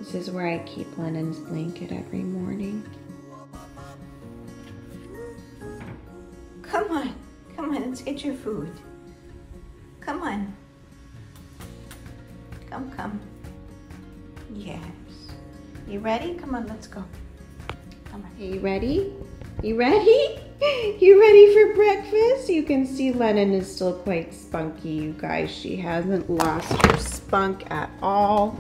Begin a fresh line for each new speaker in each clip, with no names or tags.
This is where I keep Lennon's blanket every morning.
Come on, let's get your food. Come on. Come. Yes. You ready? Come on, let's go. Come on.
Are you ready? You ready? You ready for breakfast? You can see Lennon is still quite spunky, you guys. She hasn't lost her spunk at all.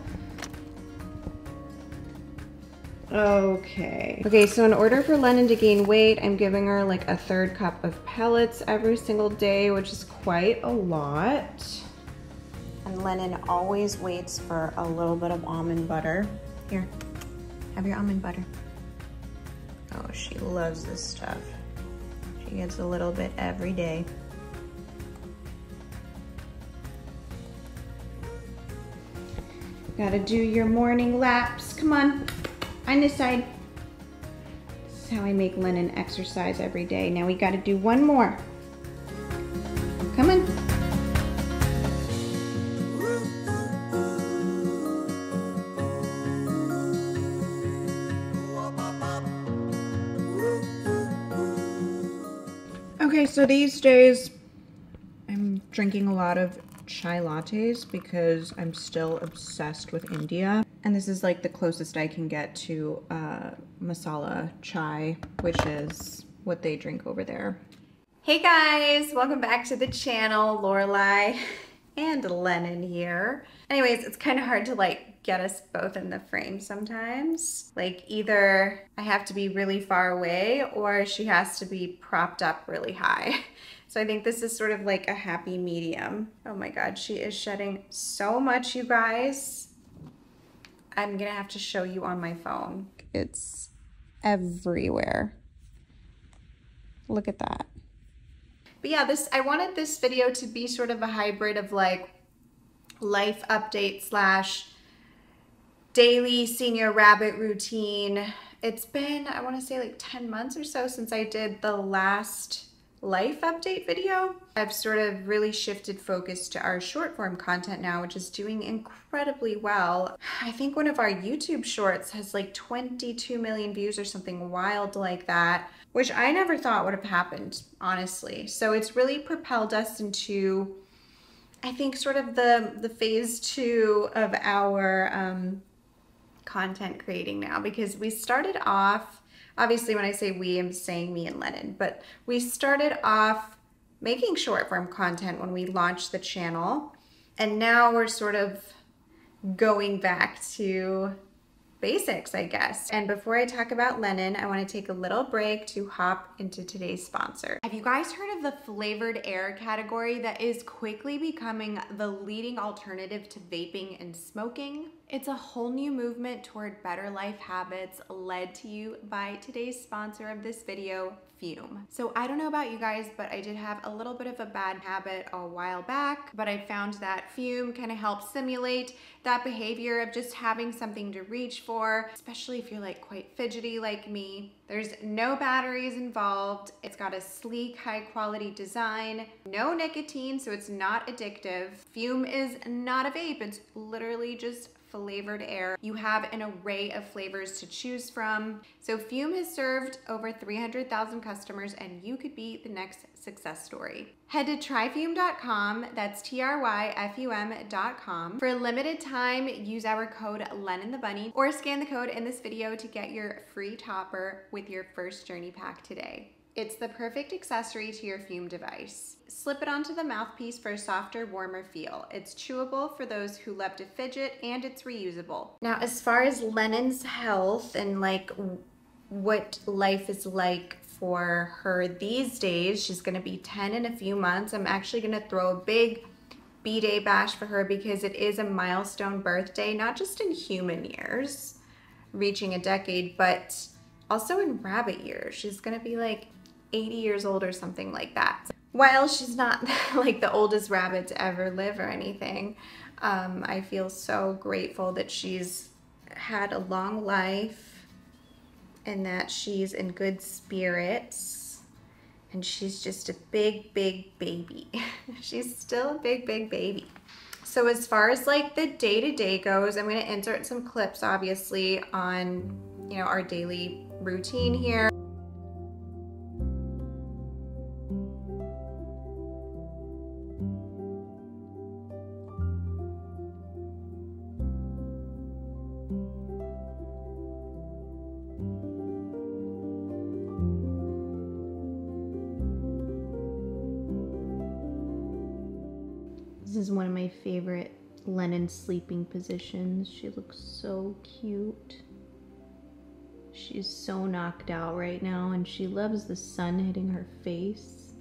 Okay, so in order for Lennon to gain weight, I'm giving her like a 1/3 cup of pellets every single day, which is quite a lot. And Lennon always waits for a little bit of almond butter. Here, have your almond butter. Oh, she loves this stuff. She gets a little bit every day. Gotta do your morning laps. Come on, on this side. This is how I make Lennon exercise every day. Now we gotta do one more. Come on. Okay, so these days I'm drinking a lot of chai lattes because I'm still obsessed with India. And this is like the closest I can get to masala chai, which is what they drink over there. Hey guys, welcome back to the channel. Lorelai and Lennon here. Anyways, it's kind of hard to like get us both in the frame sometimes. Like either I have to be really far away or she has to be propped up really high. So I think this is sort of like a happy medium. Oh my God, she is shedding so much, you guys. I'm gonna have to show you on my phone. It's everywhere. Look at that. But yeah, I wanted this video to be sort of a hybrid of like life update slash daily senior rabbit routine. It's been, I want to say like 10 months or so since I did the last life update video. I've sort of really shifted focus to our short form content now, which is doing incredibly well. I think one of our YouTube shorts has like 22 million views or something wild like that, which I never thought would have happened, honestly. So it's really propelled us into, I think, sort of the phase 2 of our content creating now, because we started off, obviously when I say we, I'm saying me and Lennon, but we started off making short form content when we launched the channel, and now we're sort of going back to basics, I guess. And before I talk about Lennon, I want to take a little break to hop into today's sponsor. Have you guys heard of the flavored air category that is quickly becoming the leading alternative to vaping and smoking? It's a whole new movement toward better life habits, led to you by today's sponsor of this video, Fume. So I don't know about you guys, but I did have a little bit of a bad habit a while back, but I found that Fume kind of helps simulate that behavior of just having something to reach for, especially if you're like quite fidgety like me. There's no batteries involved. It's got a sleek, high quality design, no nicotine, so it's not addictive. Fume is not a vape, it's literally just flavored air. You have an array of flavors to choose from. So Fume has served over 300,000 customers, and you could be the next success story. Head to tryfume.com, that's tryfum.com. For a limited time, use our code LennonTheBunny or scan the code in this video to get your free topper with your first journey pack today. It's the perfect accessory to your Fume device. Slip it onto the mouthpiece for a softer, warmer feel. It's chewable for those who love to fidget, and it's reusable. Now, as far as Lennon's health and like what life is like for her these days, she's gonna be 10 in a few months. I'm actually gonna throw a big B-Day bash for her because it is a milestone birthday, not just in human years, reaching a decade, but also in rabbit years. She's gonna be like 80 years old or something like that. While she's not like the oldest rabbit to ever live or anything, I feel so grateful that she's had a long life and that she's in good spirits, and she's just a big, big baby. She's still a big, big baby. So as far as like the day-to-day goes, I'm gonna insert some clips obviously on, you know, our daily routine here. This is one of my favorite Lennon sleeping positions. She looks so cute. She's so knocked out right now and she loves the sun hitting her face.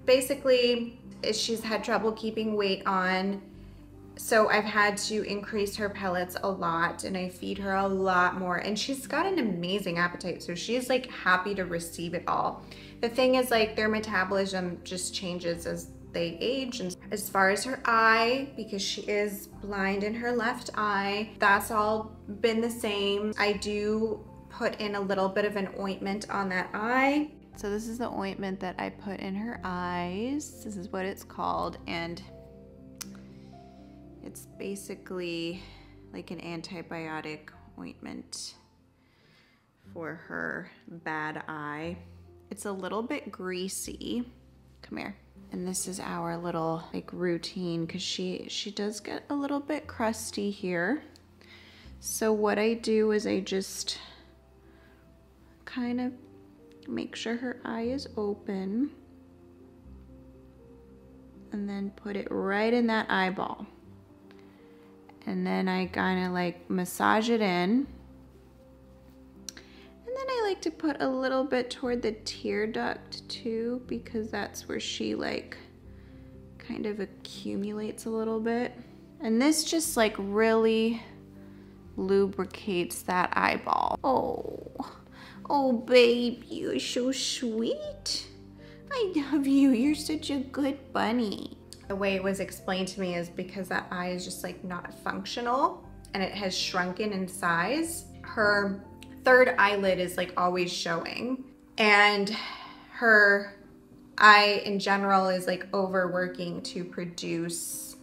Basically, she's had trouble keeping weight on, so I've had to increase her pellets a lot and I feed her a lot more, and she's got an amazing appetite, so she's like happy to receive it all. The thing is, like, their metabolism just changes as they age. And as far as her eye, because she is blind in her left eye, that's all been the same. I do put in a little bit of an ointment on that eye. So this is the ointment that I put in her eyes. This is what it's called, and it's basically like an antibiotic ointment for her bad eye. It's a little bit greasy. Come here. And this is our little like routine, because she does get a little bit crusty here. So what I do is I just kind of make sure her eye is open and then put it right in that eyeball. And then I kind of like massage it in. And then I like to put a little bit toward the tear duct too, because that's where she like kind of accumulates a little bit. And this just like really lubricates that eyeball. Oh babe, you're so sweet. I love you, you're such a good bunny. The way it was explained to me is because that eye is just like not functional and it has shrunken in size. Her third eyelid is like always showing, and her eye in general is like overworking to produce,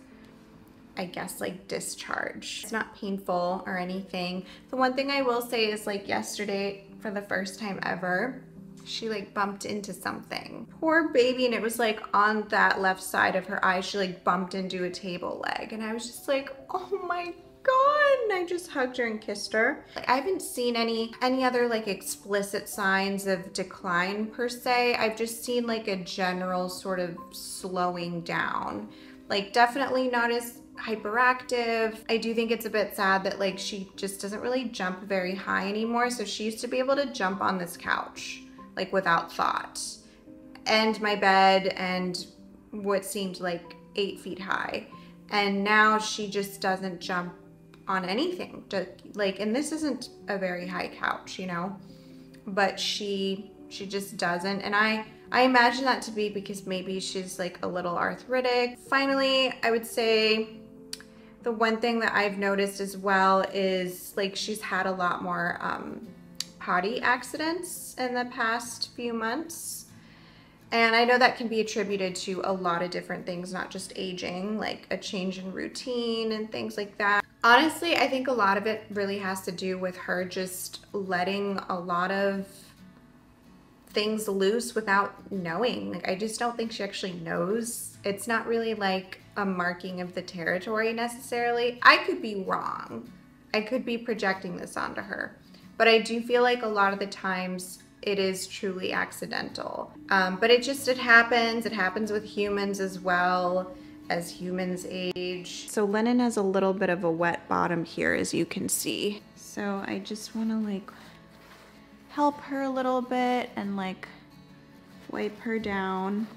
I guess, like discharge. It's not painful or anything. The one thing I will say is, like, yesterday, for the first time ever, she like bumped into something. Poor baby, and it was like on that left side of her eye. She like bumped into a table leg, and I was just like, oh my God, and I just hugged her and kissed her. Like, I haven't seen any other like explicit signs of decline per se. I've just seen like a general sort of slowing down. Like, definitely not as hyperactive. I do think it's a bit sad that like she just doesn't really jump very high anymore. So she used to be able to jump on this couch like without thought, and my bed, and what seemed like 8 feet high. And now she just doesn't jump on anything. Like, and this isn't a very high couch, you know, but she just doesn't. And I imagine that to be because maybe she's like a little arthritic. Finally, I would say the one thing that I've noticed as well is like she's had a lot more potty accidents in the past few months. And I know that can be attributed to a lot of different things, not just aging, like a change in routine and things like that. Honestly, I think a lot of it really has to do with her just letting a lot of things loose without knowing. Like, I just don't think she actually knows. It's not really like a marking of the territory necessarily. I could be wrong. I could be projecting this onto her. But I do feel like a lot of the times it is truly accidental. But it happens. It happens with humans as well as humans age. So Lennon has a little bit of a wet bottom here, as you can see. So I just want to like help her a little bit and like wipe her down.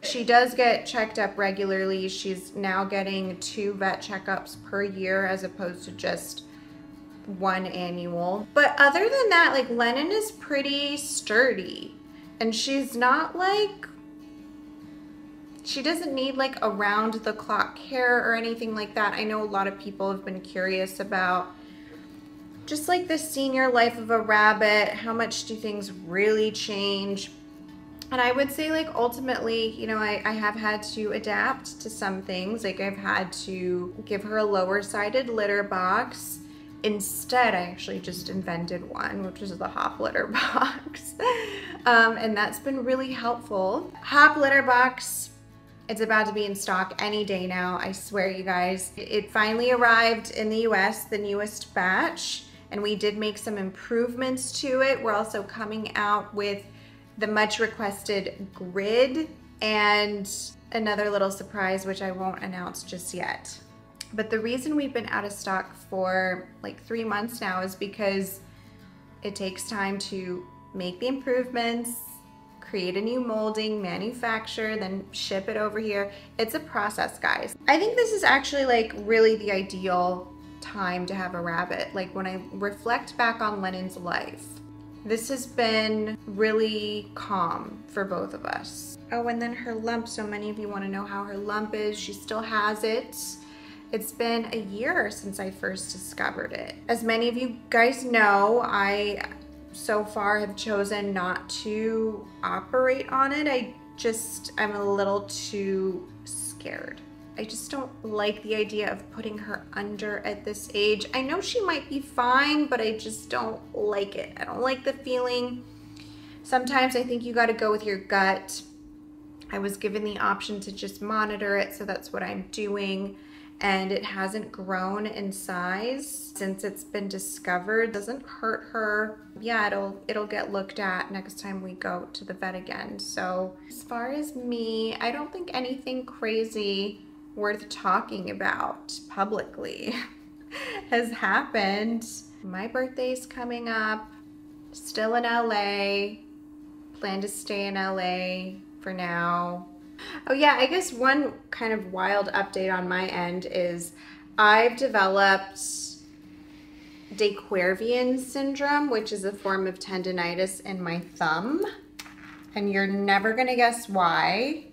She does get checked up regularly. She's now getting 2 vet checkups per year as opposed to just 1 annual. But other than that, like, Lennon is pretty sturdy, and she's not like, she doesn't need like around the clock care or anything like that. I know a lot of people have been curious about just like the senior life of a rabbit. How much do things really change? And I would say, like, ultimately, you know, I have had to adapt to some things. Like, I've had to give her a lower-sided litter box. Instead, I actually just invented one, which is the hop litter box. And that's been really helpful. Hop litter box, it's about to be in stock any day now, I swear, you guys. It finally arrived in the US, the newest batch, and we did make some improvements to it. We're also coming out with the much requested grid and another little surprise, which I won't announce just yet. But the reason we've been out of stock for like 3 months now is because it takes time to make the improvements, create a new molding, manufacture, then ship it over here. It's a process, guys. I think this is actually like really the ideal time to have a rabbit. Like, when I reflect back on Lennon's life, this has been really calm for both of us. Oh, and then her lump. So many of you want to know how her lump is. She still has it. It's been a year since I first discovered it. As many of you guys know, I so far have chosen not to operate on it. I'm a little too scared. I just don't like the idea of putting her under at this age. I know she might be fine, but I just don't like it. I don't like the feeling. Sometimes I think you got to go with your gut. I was given the option to just monitor it, so that's what I'm doing. And it hasn't grown in size since it's been discovered. It doesn't hurt her. Yeah, it'll get looked at next time we go to the vet again. So as far as me, I don't think anything crazy worth talking about publicly has happened. My birthday's coming up, still in LA, plan to stay in LA for now. Oh yeah, I guess one kind of wild update on my end is I've developed de Quervain syndrome, which is a form of tendonitis in my thumb, and you're never gonna guess why.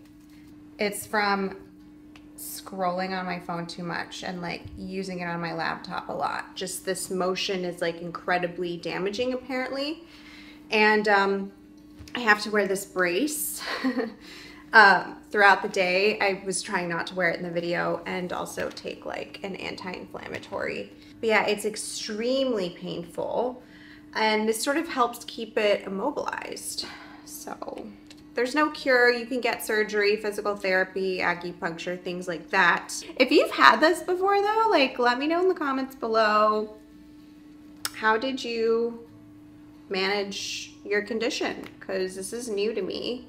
It's from scrolling on my phone too much and like using it on my laptop a lot. Just this motion is like incredibly damaging apparently. And I have to wear this brace throughout the day. I was trying not to wear it in the video, and also take like an anti-inflammatory. But yeah, it's extremely painful, and this sort of helps keep it immobilized. So there's no cure. You can get surgery, physical therapy, acupuncture, things like that. If you've had this before though, like, let me know in the comments below. How did you manage your condition? Because this is new to me.